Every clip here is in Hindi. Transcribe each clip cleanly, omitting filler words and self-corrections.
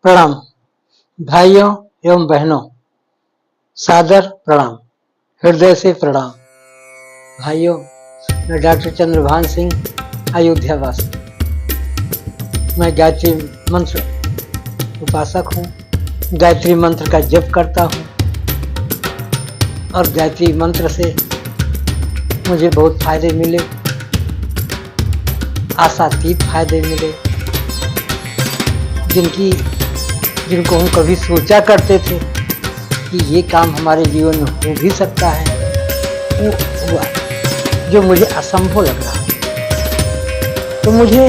प्रणाम भाइयों एवं बहनों, सादर प्रणाम, हृदय से प्रणाम। भाइयों, मैं डॉक्टर चंद्रभान सिंह, अयोध्या वासी। मैं गायत्री मंत्र उपासक हूँ। गायत्री मंत्र का जप करता हूँ और गायत्री मंत्र से मुझे बहुत फायदे मिले, आशातीत फायदे मिले, जिनको हम कभी सोचा करते थे कि ये काम हमारे जीवन में हो भी सकता है, वो हुआ। जो मुझे असंभव लग रहा, तो मुझे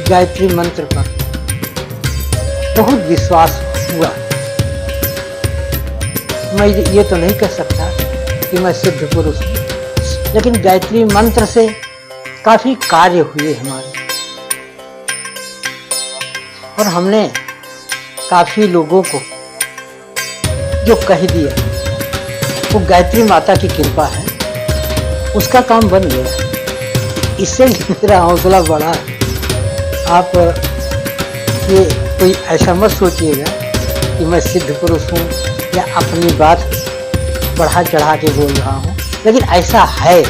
गायत्री मंत्र पर बहुत विश्वास हुआ। मैं ये तो नहीं कह सकता कि मैं सिद्ध पुरुष हूँ, लेकिन गायत्री मंत्र से काफी कार्य हुए हमारे, और हमने काफी लोगों को जो कह दिया, वो गायत्री माता की कृपा है, उसका काम बन गया। इससे मेरा हौसला बढ़ा। आप ये कोई ऐसा मत सोचिएगा कि मैं सिद्ध पुरुष हूँ या अपनी बात बढ़ा चढ़ा के बोल रहा हूँ, लेकिन ऐसा है।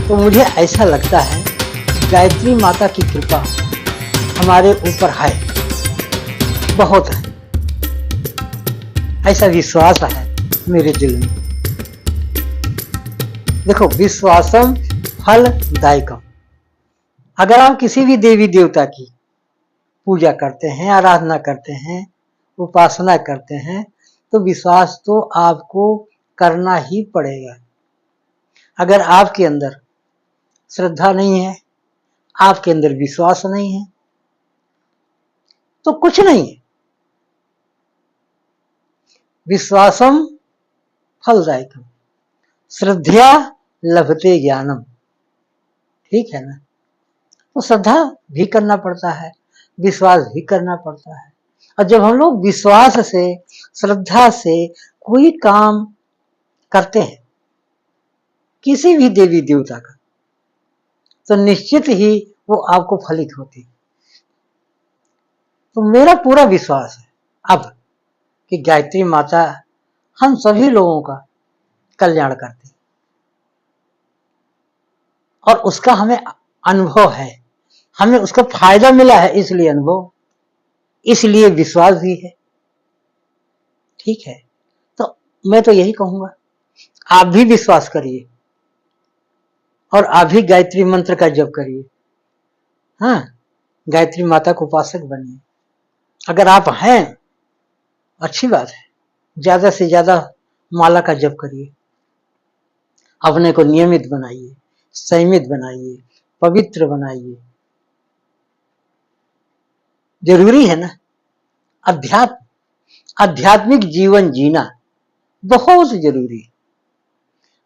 तो मुझे ऐसा लगता है गायत्री माता की कृपा हमारे ऊपर है, बहुत है, ऐसा विश्वास है मेरे दिल में। देखो, विश्वासम फलदायकम। अगर आप किसी भी देवी देवता की पूजा करते हैं, आराधना करते हैं, उपासना करते हैं, तो विश्वास तो आपको करना ही पड़ेगा। अगर आपके अंदर श्रद्धा नहीं है, आपके अंदर विश्वास नहीं है, तो कुछ नहीं है। विश्वासम फलदायकम, श्रद्धया लभते ज्ञानम। ठीक है ना? तो श्रद्धा भी करना पड़ता है, विश्वास भी करना पड़ता है। और जब हम लोग विश्वास से, श्रद्धा से कोई काम करते हैं, किसी भी देवी देवता का, तो निश्चित ही वो आपको फलित होती। तो मेरा पूरा विश्वास है अब कि गायत्री माता हम सभी लोगों का कल्याण करती, और उसका हमें अनुभव है, हमें उसका फायदा मिला है, इसलिए अनुभव, इसलिए विश्वास भी है। ठीक है? तो मैं तो यही कहूंगा, आप भी विश्वास करिए और आप भी गायत्री मंत्र का जप करिए। हाँ, गायत्री माता को उपासक बनिए। अगर आप हैं, अच्छी बात है, ज्यादा से ज्यादा माला का जप करिए, अपने को नियमित बनाइए, संयमित बनाइए, पवित्र बनाइए। जरूरी है ना? आध्यात्मिक जीवन जीना बहुत जरूरी है।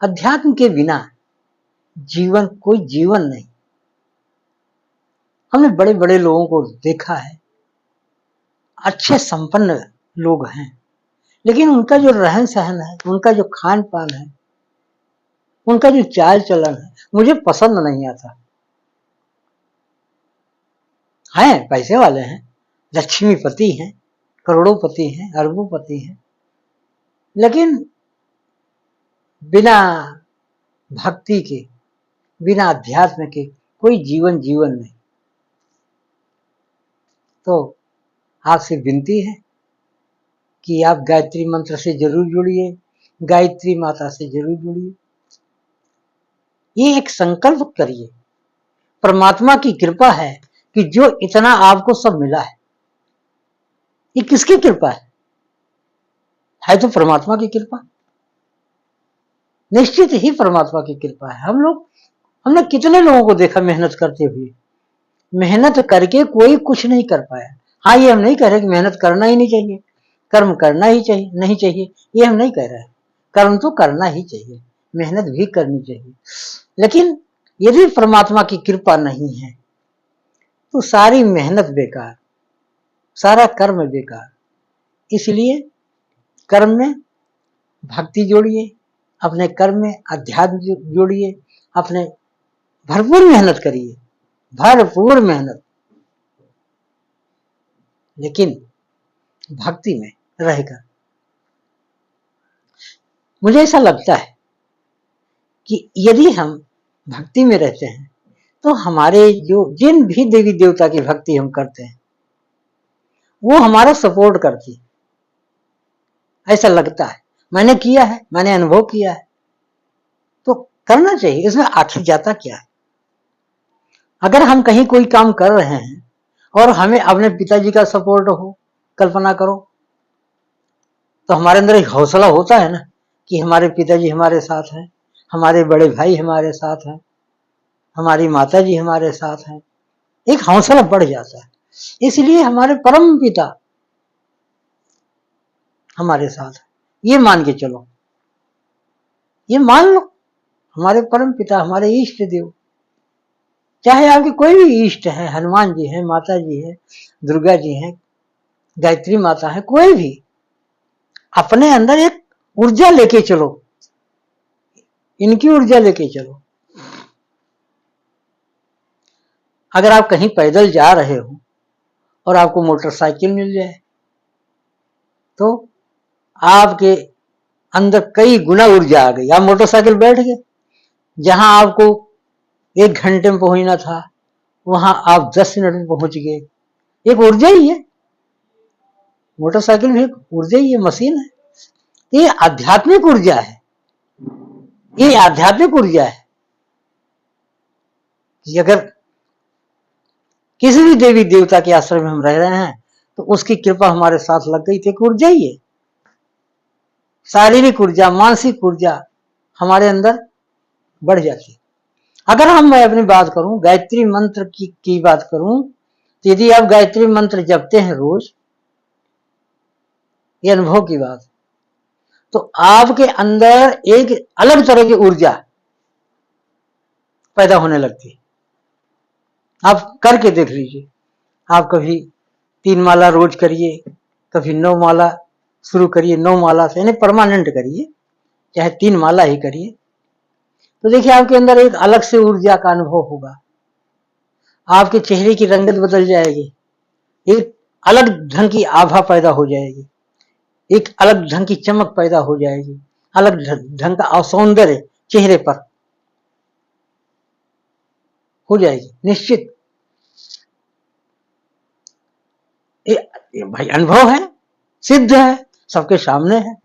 अध्यात्म के बिना जीवन कोई जीवन नहीं। हमने बड़े बड़े लोगों को देखा है, अच्छे संपन्न लोग हैं, लेकिन उनका जो रहन सहन है, उनका जो खान पान है, उनका जो चाल चलन है, मुझे पसंद नहीं आता। हैं, पैसे वाले हैं, लक्ष्मीपति हैं, करोड़ोंपति हैं, अरबोंपति हैं, लेकिन बिना भक्ति के, बिना अध्यात्म के कोई जीवन नहीं। तो आपसे विनती है कि आप गायत्री मंत्र से जरूर जुड़िए, गायत्री माता से जरूर जुड़िए। ये एक संकल्प करिए, परमात्मा की कृपा है कि जो इतना आपको सब मिला है, ये किसकी कृपा है तो परमात्मा की कृपा, निश्चित ही परमात्मा की कृपा है। हमने कितने लोगों को देखा मेहनत करते हुए, मेहनत करके कोई कुछ नहीं कर पाया। हाँ, ये हम नहीं कह रहे कि मेहनत करना ही नहीं चाहिए, कर्म करना ही चाहिए, नहीं चाहिए, ये हम नहीं कह रहे। कर्म तो करना ही चाहिए, मेहनत भी करनी चाहिए, लेकिन यदि परमात्मा की कृपा नहीं है तो सारी मेहनत बेकार, सारा कर्म बेकार। इसलिए कर्म में भक्ति जोड़िए, अपने कर्म में अध्यात्म जोड़िए, अपने भरपूर मेहनत करिए, भरपूर मेहनत। लेकिन भक्ति में रहकर। मुझे ऐसा लगता है कि यदि हम भक्ति में रहते हैं तो हमारे जो जिन भी देवी देवता की भक्ति हम करते हैं वो हमारा सपोर्ट करती है, ऐसा लगता है। मैंने किया है, मैंने अनुभव किया है, तो करना चाहिए। इसमें आखिर जाता क्या है? अगर हम कहीं कोई काम कर रहे हैं और हमें अपने पिताजी का सपोर्ट हो, कल्पना करो, तो हमारे अंदर एक हौसला होता है ना कि हमारे पिताजी हमारे साथ हैं, हमारे बड़े भाई हमारे साथ हैं, हमारी माता जी हमारे साथ हैं, एक हौसला बढ़ जाता है। इसलिए हमारे परम पिता हमारे साथ है, ये मान के चलो, ये मान लो हमारे परम पिता, हमारे इष्ट देव, चाहे आपके कोई भी इष्ट है, हनुमान जी है, माता जी है, दुर्गा जी है, गायत्री माता है, कोई भी, अपने अंदर एक ऊर्जा लेके चलो, इनकी ऊर्जा लेके चलो। अगर आप कहीं पैदल जा रहे हो और आपको मोटरसाइकिल मिल जाए तो आपके अंदर कई गुना ऊर्जा आ गई, आप मोटरसाइकिल बैठ गए, जहां आपको 1 घंटे में पहुंचना था वहां आप 10 मिनट में पहुंच गए। एक ऊर्जा ही है, मोटरसाइकिल भी एक ऊर्जा ही है, मशीन है। ये आध्यात्मिक ऊर्जा है, ये आध्यात्मिक ऊर्जा है कि अगर किसी भी देवी देवता के आश्रम में हम रह रहे हैं तो उसकी कृपा हमारे साथ लग गई तो एक ऊर्जा ही है। शारीरिक ऊर्जा, मानसिक ऊर्जा हमारे अंदर बढ़ जाती है। अगर मैं अपनी बात करूं, गायत्री मंत्र की बात करूं, तो यदि आप गायत्री मंत्र जपते हैं रोज, ये अनुभव की बात, तो आपके अंदर एक अलग तरह की ऊर्जा पैदा होने लगती है। आप करके देख लीजिए, आप कभी 3 माला रोज करिए, कभी 9 माला शुरू करिए, 9 माला से यानी परमानेंट करिए, चाहे 3 माला ही करिए, तो देखिए आपके अंदर एक अलग से ऊर्जा का अनुभव होगा। आपके चेहरे की रंगत बदल जाएगी, एक अलग ढंग की आभा पैदा हो जाएगी, एक अलग ढंग की चमक पैदा हो जाएगी, अलग ढंग का सौंदर्य चेहरे पर हो जाएगी निश्चित। ये भाई अनुभव है, सिद्ध है, सबके सामने है।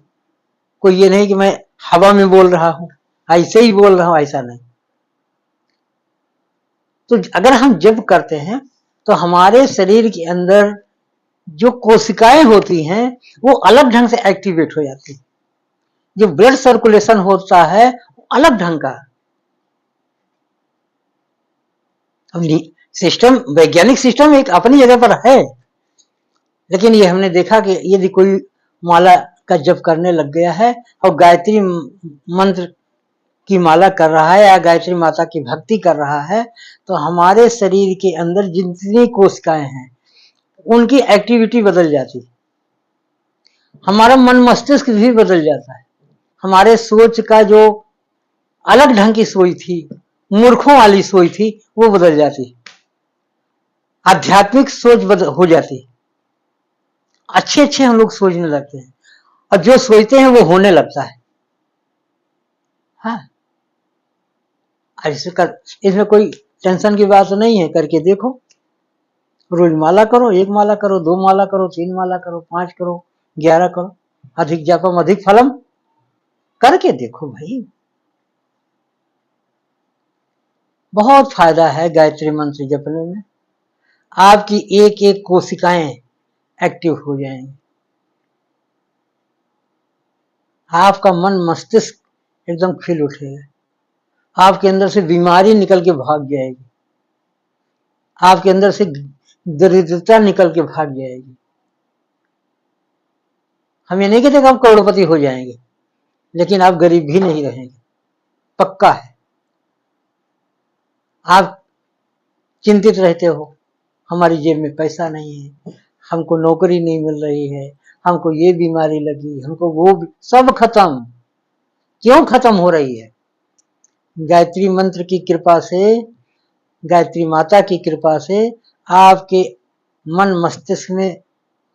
कोई ये नहीं कि मैं हवा में बोल रहा हूं, ऐसे ही बोल रहा हूं, ऐसा नहीं। तो अगर हम जप करते हैं तो हमारे शरीर के अंदर जो कोशिकाएं होती हैं वो अलग ढंग से एक्टिवेट हो जाती है। जो ब्लड सर्कुलेशन होता है अलग ढंग का। सिस्टम, वैज्ञानिक सिस्टम एक अपनी जगह पर है, लेकिन ये हमने देखा कि यदि कोई माला का जप करने लग गया है और गायत्री मंत्र की माला कर रहा है या गायत्री माता की भक्ति कर रहा है, तो हमारे शरीर के अंदर जितनी कोशिकाएं हैं उनकी एक्टिविटी बदल जाती है, हमारा मन मस्तिष्क भी बदल जाता है, हमारे सोच का जो अलग ढंग की सोच थी, मूर्खों वाली सोच थी, वो बदल जाती, आध्यात्मिक सोच हो जाती, अच्छे अच्छे हम लोग सोचने लगते हैं और जो सोचते हैं वो होने लगता है। हाँ, इसमें कोई टेंशन की बात नहीं है, करके देखो। रोज माला करो, 1 माला करो, 2 माला करो, 3 माला करो, 5 करो, 11 करो, अधिक जापम अधिक फलम, करके देखो भाई। बहुत फायदा है गायत्री मंत्र जपने में, आपकी एक एक कोशिकाएं एक्टिव हो जाएंगी, आपका मन मस्तिष्क एकदम खिल उठेगा, आपके अंदर से बीमारी निकल के भाग जाएगी, आपके अंदर से दरिद्रता निकल के भाग जाएगी। हम ये नहीं कहते कि आप करोड़पति हो जाएंगे, लेकिन आप गरीब भी नहीं रहेंगे, पक्का है। आप चिंतित रहते हो, हमारी जेब में पैसा नहीं है, हमको नौकरी नहीं मिल रही है, हमको ये बीमारी लगी, हमको वो सब खत्म। क्यों खत्म हो रही है? गायत्री मंत्र की कृपा से, गायत्री माता की कृपा से आपके मन मस्तिष्क में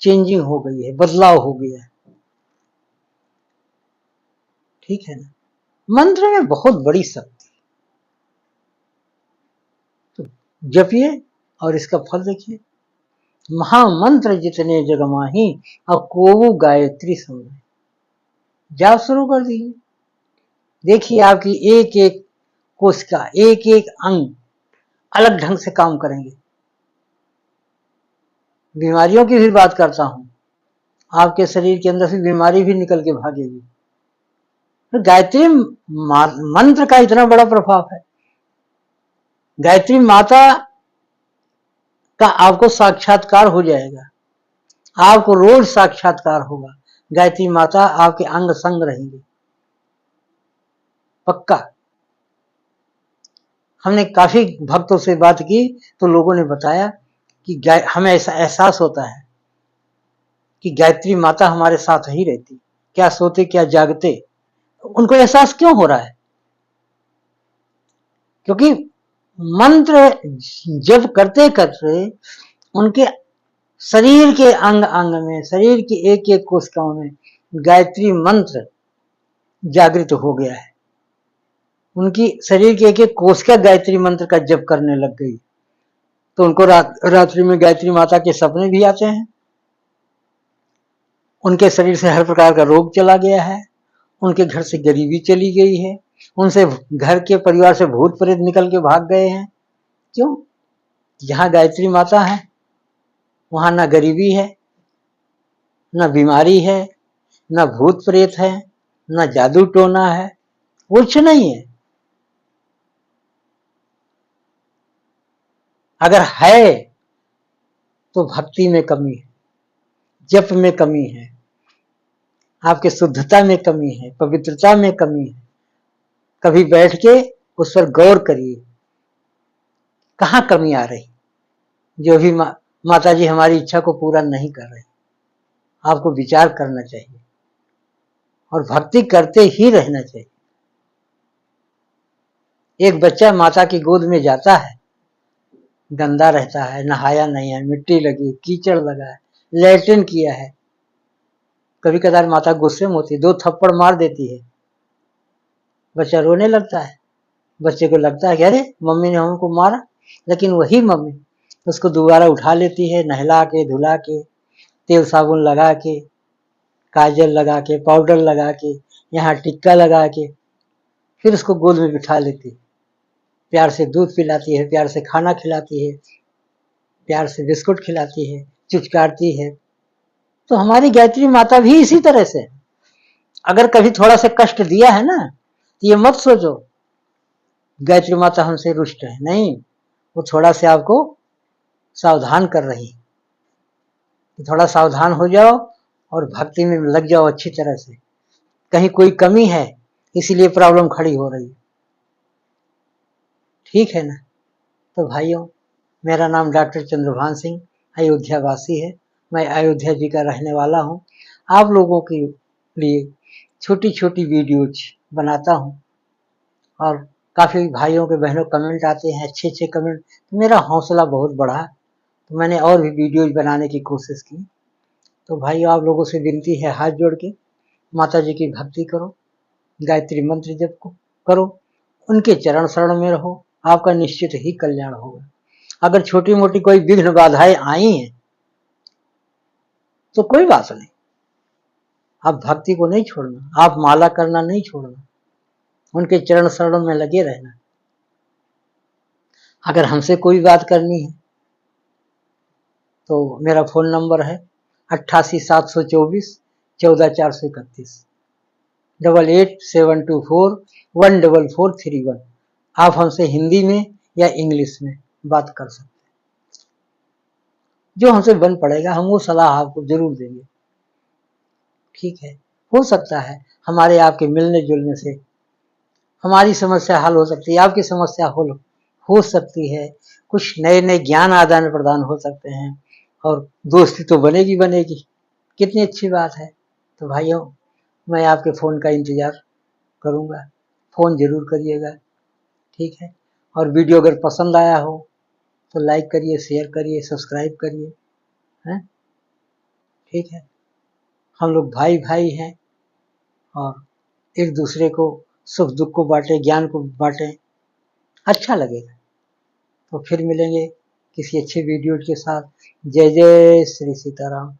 चेंजिंग हो गई है, बदलाव हो गया है। ठीक है ना। मंत्र में बहुत बड़ी शक्ति, तो जपिए और इसका फल देखिए। महामंत्र जितने जग माही, अब को गायत्री समझे। जाप शुरू कर दीजिए। देखिए आपकी एक एक कोशिका, एक एक अंग अलग ढंग से काम करेंगे। बीमारियों की भी बात करता हूं, आपके शरीर के अंदर से बीमारी भी निकल के भागेगी। तो गायत्री मंत्र का इतना बड़ा प्रभाव है। गायत्री माता का आपको साक्षात्कार हो जाएगा, आपको रोज साक्षात्कार होगा। गायत्री माता आपके अंग संग रहेंगे, पक्का। हमने काफी भक्तों से बात की तो लोगों ने बताया कि हमें ऐसा एहसास होता है कि गायत्री माता हमारे साथ ही रहती, क्या सोते क्या जागते। उनको एहसास क्यों हो रहा है? क्योंकि मंत्र जब करते करते उनके शरीर के अंग अंग में, शरीर की एक एक कोशिकाओं में गायत्री मंत्र जागृत हो गया है। उनकी शरीर की एक एक कोशिका गायत्री मंत्र का जप करने लग गई। तो उनको रात्रि में गायत्री माता के सपने भी आते हैं। उनके शरीर से हर प्रकार का रोग चला गया है, उनके घर से गरीबी चली गई है, उनसे घर के परिवार से भूत प्रेत निकल के भाग गए हैं। क्यों? जहां गायत्री माता है वहां ना गरीबी है, ना बीमारी है, ना भूत प्रेत है, ना जादू टोना है, कुछ नहीं है। अगर है तो भक्ति में कमी है, जप में कमी है, आपके शुद्धता में कमी है, पवित्रता में कमी है। कभी बैठ के उस पर गौर करिए, कहाँ कमी आ रही। जो भी माता जी हमारी इच्छा को पूरा नहीं कर रही, आपको विचार करना चाहिए और भक्ति करते ही रहना चाहिए। एक बच्चा माता की गोद में जाता है, गंदा रहता है, नहाया नहीं है, मिट्टी लगी, कीचड़ लगा है, लैट्रिन किया है, कभी कदार माता गुस्से में होती है, 2 थप्पड़ मार देती है, बच्चा रोने लगता है। बच्चे को लगता है कि अरे मम्मी ने हमको मारा, लेकिन वही मम्मी उसको दोबारा उठा लेती है, नहला के धुला के, तेल साबुन लगा के, काजल लगा के, पाउडर लगा के, यहाँ टिक्का लगा के, फिर उसको गोद में बिठा लेती है। प्यार से दूध पिलाती है, प्यार से खाना खिलाती है, प्यार से बिस्कुट खिलाती है, चुचकारती है। तो हमारी गायत्री माता भी इसी तरह से। अगर कभी थोड़ा सा कष्ट दिया है ना, तो ये मत सोचो गायत्री माता हमसे रुष्ट है, नहीं। वो थोड़ा से आपको सावधान कर रही है। थोड़ा सावधान हो जाओ और भक्ति में लग जाओ अच्छी तरह से। कहीं कोई कमी है इसीलिए प्रॉब्लम खड़ी हो रही है। ठीक है ना। तो भाइयों, मेरा नाम डॉक्टर चंद्रभान सिंह अयोध्या वासी है। मैं अयोध्या जी का रहने वाला हूँ। आप लोगों के लिए छोटी छोटी वीडियोज बनाता हूँ और काफ़ी भाइयों के बहनों कमेंट आते हैं, अच्छे अच्छे कमेंट। तो मेरा हौसला बहुत बढ़ा, तो मैंने और भी वीडियोज बनाने की कोशिश की। तो भाइयों, आप लोगों से विनती है, हाथ जोड़ के माता जी की भक्ति करो, गायत्री मंत्र जप करो, उनके चरण शरण में रहो, आपका निश्चित ही कल्याण होगा। अगर छोटी मोटी कोई विघ्न बाधाएं आई हैं तो कोई बात नहीं, आप भक्ति को नहीं छोड़ना, आप माला करना नहीं छोड़ना, उनके चरण शरण में लगे रहना। अगर हमसे कोई बात करनी है तो मेरा फोन नंबर है 88,724,14,431, 88,724,14431। आप हमसे हिंदी में या इंग्लिश में बात कर सकते हैं। जो हमसे बन पड़ेगा हम वो सलाह आपको जरूर देंगे। ठीक है। हो सकता है हमारे आपके मिलने जुलने से हमारी समस्या हल हो सकती है, आपकी समस्या हो सकती है, कुछ नए नए ज्ञान आदान प्रदान हो सकते हैं और दोस्ती तो बनेगी बनेगी। कितनी अच्छी बात है। तो भाइयों, मैं आपके फ़ोन का इंतज़ार करूँगा, फ़ोन ज़रूर करिएगा। ठीक है। और वीडियो अगर पसंद आया हो तो लाइक करिए, शेयर करिए, सब्सक्राइब करिए। हैं? ठीक है, हम लोग भाई भाई हैं और एक दूसरे को सुख दुख को बांटे, ज्ञान को बांटे, अच्छा लगेगा। तो फिर मिलेंगे किसी अच्छे वीडियो के साथ। जय जय श्री सीताराम।